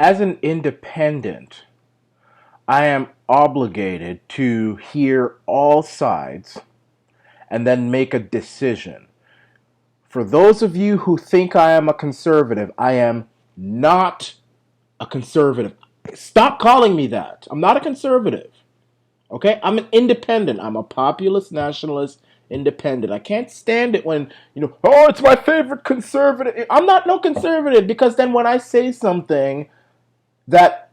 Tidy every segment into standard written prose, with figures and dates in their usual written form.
as an independent, I am obligated to hear all sides and then make a decision. For those of you who think I am a conservative, I am not a conservative. Stop calling me that. I'm not a conservative. Okay? I'm an independent. I'm a populist nationalist independent. I can't stand it when, oh, it's my favorite conservative. I'm not no conservative because then when I say something that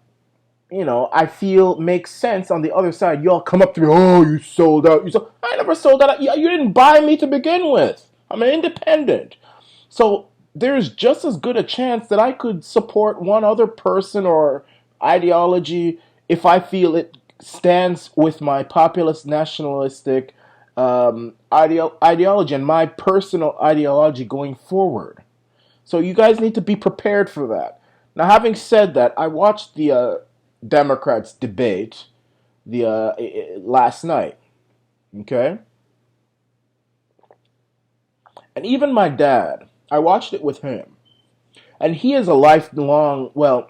I feel makes sense on the other side, y'all come up to me, oh, you sold out. I never sold out. You didn't buy me to begin with. I'm an independent. So there's just as good a chance that I could support one other person or ideology if I feel it stands with my populist nationalistic ideology and my personal ideology going forward. So you guys need to be prepared for that. Now, having said that, I watched the Democrats debate the last night. Okay, and even my dad, I watched it with him, and he is a lifelong, well,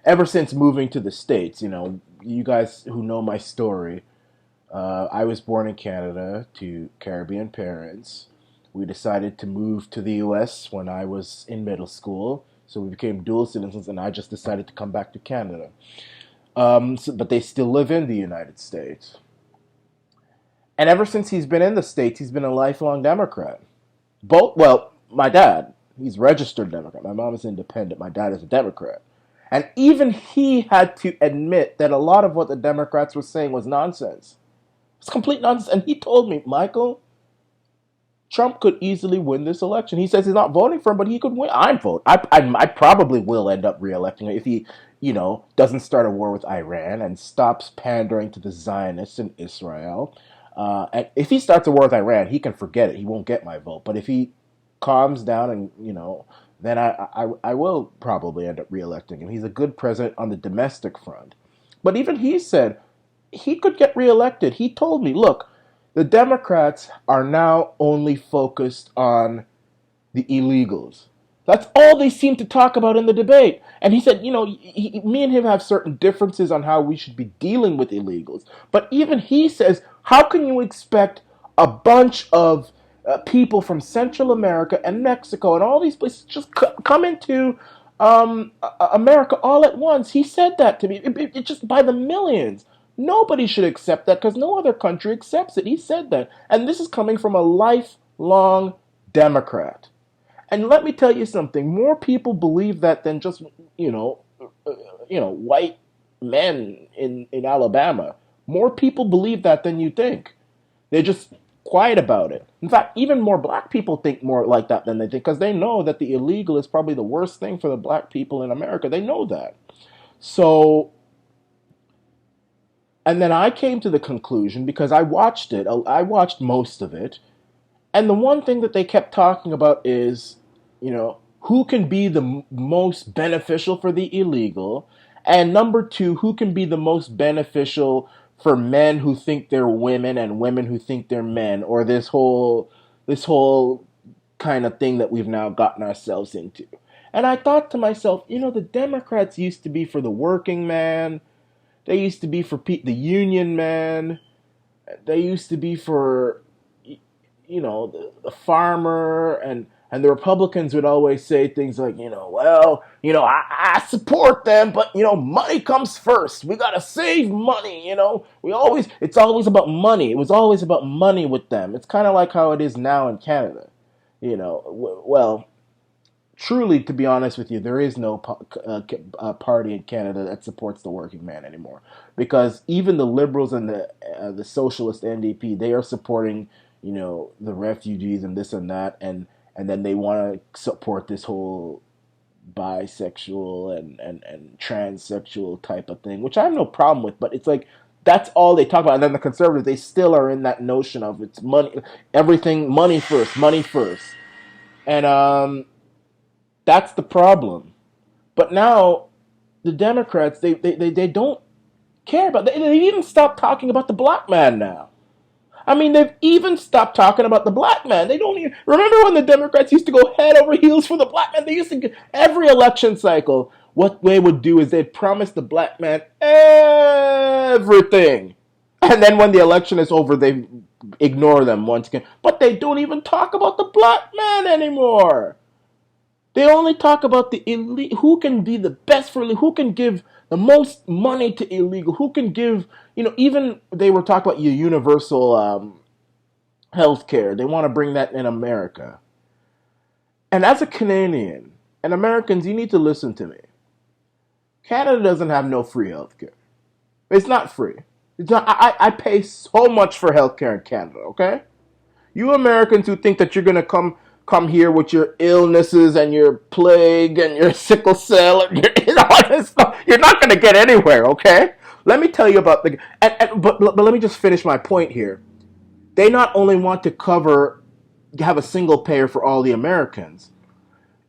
ever since moving to the States, you guys who know my story, I was born in Canada to Caribbean parents. We decided to move to the US when I was in middle school, so we became dual citizens, and I just decided to come back to Canada. But they still live in the United States. And ever since he's been in the States, he's been a lifelong Democrat. Well, my dad, he's registered Democrat. My mom is independent. My dad is a Democrat. And even he had to admit that a lot of what the Democrats were saying was nonsense. It's complete nonsense. And he told me, Michael, Trump could easily win this election. He says he's not voting for him, but he could win. I'm voting. I probably will end up reelecting him if he, doesn't start a war with Iran and stops pandering to the Zionists in Israel. And if he starts a war with Iran, he can forget it. He won't get my vote. But if he calms down and, then I will probably end up reelecting him. He's a good president on the domestic front. But even he said he could get reelected. He told me, look, the Democrats are now only focused on the illegals. That's all they seem to talk about in the debate. And he said, me and him have certain differences on how we should be dealing with illegals. But even he says, how can you expect a bunch of people from Central America and Mexico and all these places just come into America all at once? He said that to me. It just by the millions. Nobody should accept that because no other country accepts it. He said that. And this is coming from a lifelong Democrat. And let me tell you something. More people believe that than just, white men in Alabama. More people believe that than you think. They're just quiet about it. In fact, even more black people think more like that than they think because they know that the illegal is probably the worst thing for the black people in America. They know that. So, and then I came to the conclusion because I watched it. I watched most of it. And the one thing that they kept talking about is, who can be the most beneficial for the illegal? And number two, who can be the most beneficial for men who think they're women and women who think they're men, or this whole kind of thing that we've now gotten ourselves into. And I thought to myself, the Democrats used to be for the working man. They used to be for the union man. They used to be for, the farmer, and the Republicans would always say things like, I support them, but, money comes first. We got to save money, it's always about money. It was always about money with them. It's kind of like how it is now in Canada. Well, truly, to be honest with you, there is no party in Canada that supports the working man anymore. Because even the Liberals and the Socialist NDP, they are supporting, the refugees and this and that, and then they want to support this whole bisexual and transsexual type of thing, which I have no problem with, but it's like, that's all they talk about. And then the conservatives, they still are in that notion of it's money, everything, money first, money first. And that's the problem. But now, the Democrats, they don't care about, they even stopped talking about the black man now. I mean, they've even stopped talking about the black man. They don't even... Remember when the Democrats used to go head over heels for the black man? They used to... Every election cycle, what they would do is they'd promise the black man everything. And then when the election is over, they ignore them once again. But they don't even talk about the black man anymore. They only talk about the elite, who can be the best for, who can give the most money to illegal, who can give, even they were talking about your universal health care. They want to bring that in America. And as a Canadian, and Americans, you need to listen to me. Canada doesn't have no free health care. It's not free. It's not, I pay so much for health care in Canada, okay? You Americans who think that you're going to come here with your illnesses and your plague and your sickle cell and all this stuff, you're not going to get anywhere, okay? Let me tell you about but let me just finish my point here. They not only want to have a single payer for all the Americans.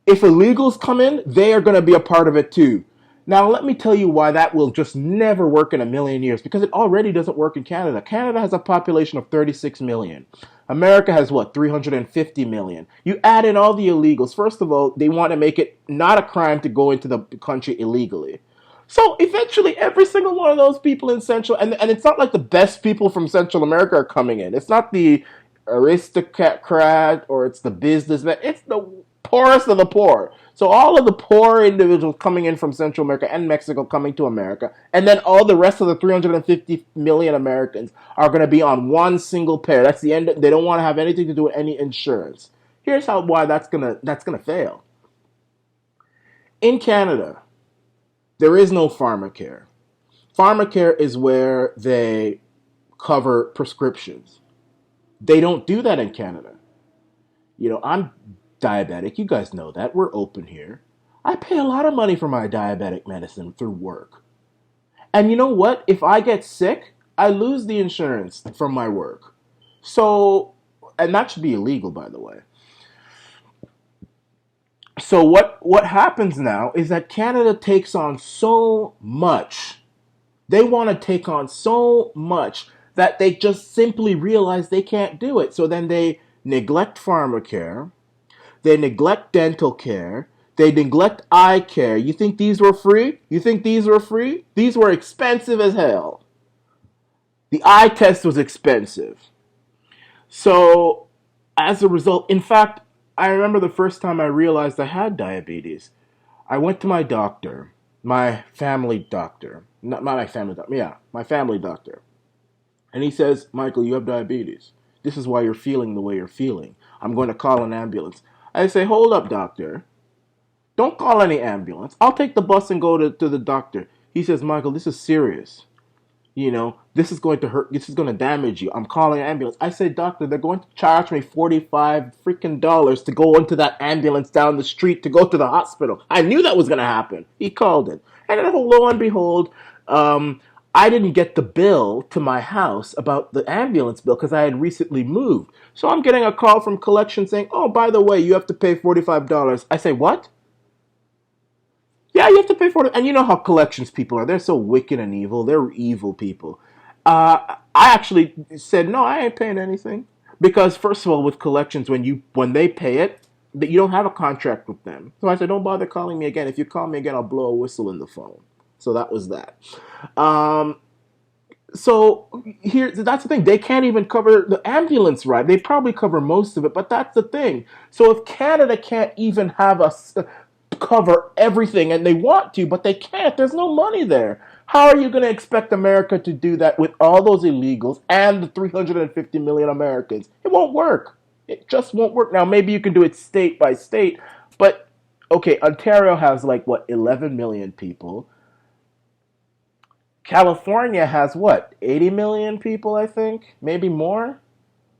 If illegals come in, they are going to be a part of it too. Now, let me tell you why that will just never work in a million years, because it already doesn't work in Canada. Canada has a population of 36 million. America has what, 350 million. You add in all the illegals. First of all, they want to make it not a crime to go into the country illegally. So eventually, every single one of those people in Central, and it's not like the best people from Central America are coming in. It's not the aristocrat or it's the businessman. It's the poorest of the poor. So all of the poor individuals coming in from Central America and Mexico coming to America, and then all the rest of the 350 million Americans are going to be on one single pair. That's the end. They don't want to have anything to do with any insurance. Here's why that's gonna fail. In Canada, there is no pharmacare. Pharmacare is where they cover prescriptions. They don't do that in Canada. I'm diabetic. You guys know that. We're open here. I pay a lot of money for my diabetic medicine through work. And you know what? If I get sick, I lose the insurance from my work. So, and that should be illegal, by the way. So what happens now is that Canada takes on so much. They want to take on so much that they just simply realize they can't do it. So then they neglect pharmacare. They neglect dental care. They neglect eye care. You think these were free? You think these were free? These were expensive as hell. The eye test was expensive. So, as a result, in fact, I remember the first time I realized I had diabetes. I went to my doctor, my family doctor. Not my family doctor, yeah, my family doctor. And he says, Michael, you have diabetes. This is why you're feeling the way you're feeling. I'm going to call an ambulance. I say, hold up, doctor. Don't call any ambulance. I'll take the bus and go to the doctor. He says, Michael, this is serious. This is going to hurt. This is going to damage you. I'm calling an ambulance. I say, doctor, they're going to charge me $45 freaking dollars to go into that ambulance down the street to go to the hospital. I knew that was going to happen. He called it. And then lo and behold, I didn't get the bill to my house about the ambulance bill because I had recently moved. So I'm getting a call from collection saying, oh, by the way, you have to pay $45. I say, what? Yeah, you have to pay for it. And you know how collections people are. They're so wicked and evil. They're evil people. I actually said, no, I ain't paying anything. Because first of all, with collections, when they pay it, that you don't have a contract with them. So I said, don't bother calling me again. If you call me again, I'll blow a whistle in the phone. So that was that. So that's the thing. They can't even cover the ambulance ride. They probably cover most of it, but that's the thing. So if Canada can't even have us cover everything, and they want to, but they can't. There's no money there. How are you going to expect America to do that with all those illegals and the 350 million Americans? It won't work. It just won't work. Now, maybe you can do it state by state, but okay, Ontario has 11 million people. California has 80 million people, I think, maybe more.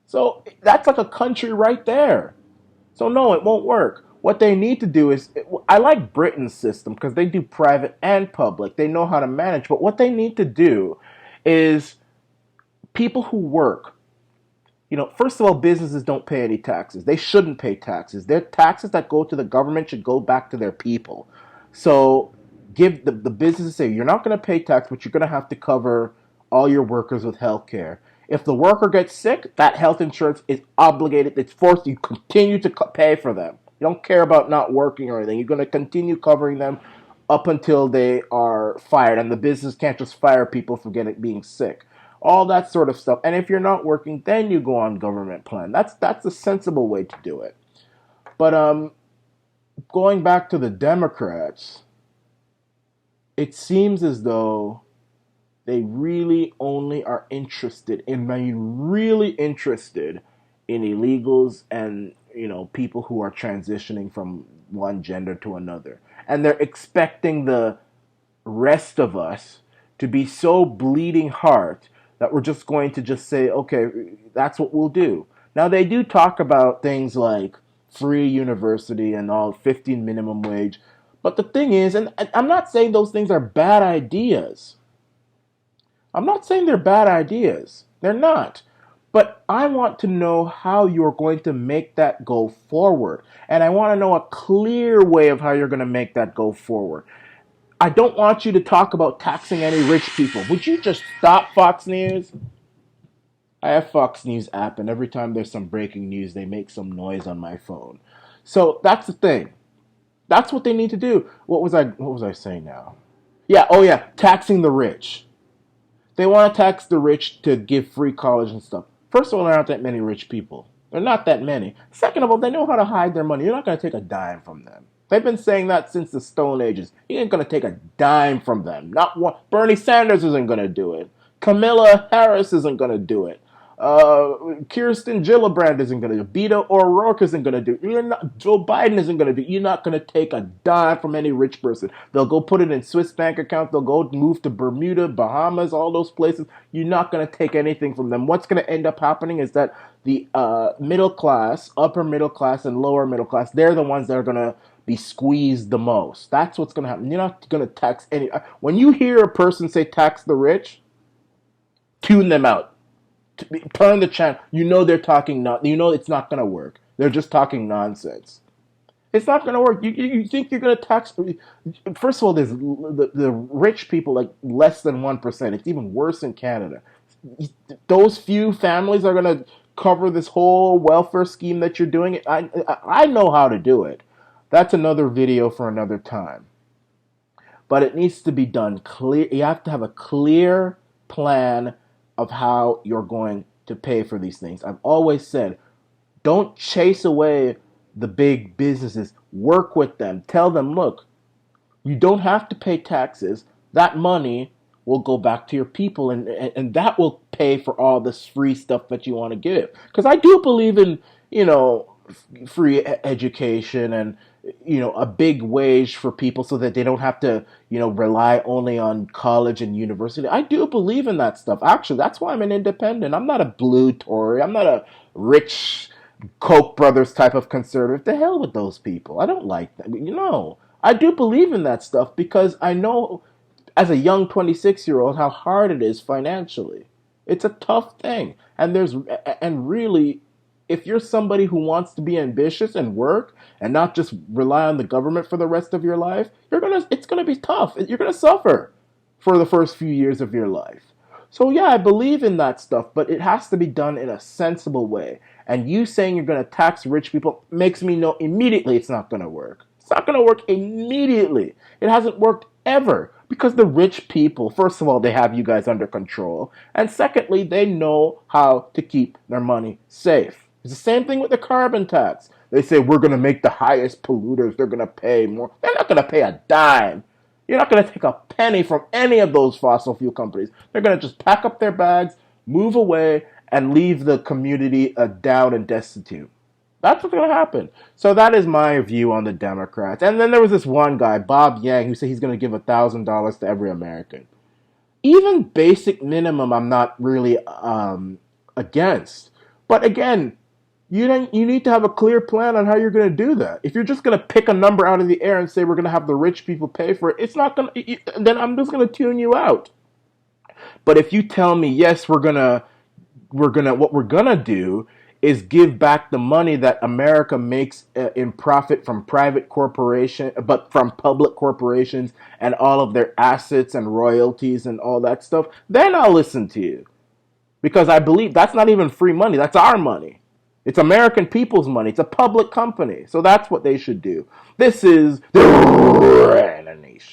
So that's like a country right there. So no, it won't work. What they need to do is, I like Britain's system because they do private and public. They know how to manage. But what they need to do is people who work, first of all, businesses don't pay any taxes. They shouldn't pay taxes. Their taxes that go to the government should go back to their people. So give the businesses, say, you're not going to pay tax, but you're going to have to cover all your workers with health care. If the worker gets sick, that health insurance is obligated. It's forced. You continue to pay for them. You don't care about not working or anything. You're going to continue covering them up until they are fired, and the business can't just fire people for being sick. All that sort of stuff. And if you're not working, then you go on government plan. That's a sensible way to do it. But going back to the Democrats, it seems as though they really only are interested in, I mean, really interested in illegals and, people who are transitioning from one gender to another. And they're expecting the rest of us to be so bleeding heart that we're just going to just say, okay, that's what we'll do. Now, they do talk about things like free university and all, 15 minimum wage. But the thing is, and I'm not saying those things are bad ideas. I'm not saying they're bad ideas. They're not. But I want to know how you're going to make that go forward. And I want to know a clear way of how you're going to make that go forward. I don't want you to talk about taxing any rich people. Would you just stop, Fox News? I have Fox News app, and every time there's some breaking news, they make some noise on my phone. So that's the thing. That's what they need to do. What was I saying now? Yeah, oh yeah, taxing the rich. They want to tax the rich to give free college and stuff. First of all, there aren't that many rich people. There are not that many. Second of all, they know how to hide their money. You're not going to take a dime from them. They've been saying that since the Stone Ages. You ain't going to take a dime from them. Not one. Bernie Sanders isn't going to do it. Camilla Harris isn't going to do it. Kirsten Gillibrand isn't going to do it. Beto O'Rourke isn't going to do it. Joe Biden isn't going to do it. You're not going to take a dime from any rich person. They'll go put it in Swiss bank accounts. They'll go move to Bermuda, Bahamas, all those places. You're not going to take anything from them. What's going to end up happening is that the middle class, upper middle class, and lower middle class, they're the ones that are going to be squeezed the most. That's what's going to happen. You're not going to tax any. When you hear a person say tax the rich, tune them out. Turn the channel. You know they're talking not. You know it's not going to work. They're just talking nonsense. It's not going to work. You think you're going to tax? First of all, there's the rich people, like less than 1%. It's even worse in Canada. Those few families are going to cover this whole welfare scheme that you're doing. I know how to do it. That's another video for another time. But it needs to be done clear. You have to have a clear plan of how you're going to pay for these things. I've always said, don't chase away the big businesses. Work with them. Tell them, look, you don't have to pay taxes. That money will go back to your people, and that will pay for all this free stuff that you want to give. Because I do believe in, free education and, a big wage for people so that they don't have to, rely only on college and university. I do believe in that stuff. Actually, that's why I'm an independent. I'm not a blue Tory. I'm not a rich Koch brothers type of conservative. The hell with those people. I don't like that. I do believe in that stuff because I know as a young 26-year-old how hard it is financially. It's a tough thing. And really, if you're somebody who wants to be ambitious and work and not just rely on the government for the rest of your life, it's gonna be tough. You're gonna suffer for the first few years of your life. So yeah, I believe in that stuff, but it has to be done in a sensible way. And you saying you're gonna tax rich people makes me know immediately it's not gonna work. It's not gonna work immediately. It hasn't worked ever. Because the rich people, first of all, they have you guys under control. And secondly, they know how to keep their money safe. It's the same thing with the carbon tax. They say we're going to make the highest polluters. They're going to pay more. They're not going to pay a dime. You're not going to take a penny from any of those fossil fuel companies. They're going to just pack up their bags, move away, and leave the community down and destitute. That's what's going to happen. So that is my view on the Democrats. And then there was this one guy, Bob Yang, who said he's going to give $1,000 to every American. Even basic minimum, I'm not really against. But again, you need to have a clear plan on how you're going to do that. If you're just going to pick a number out of the air and say we're going to have the rich people pay for it, it's not going to. Then I'm just going to tune you out. But if you tell me yes, what we're gonna do is give back the money that America makes in profit from private corporation, but from public corporations and all of their assets and royalties and all that stuff, then I'll listen to you. Because I believe that's not even free money. That's our money. It's American people's money. It's a public company. So that's what they should do. This is the Arana Nation.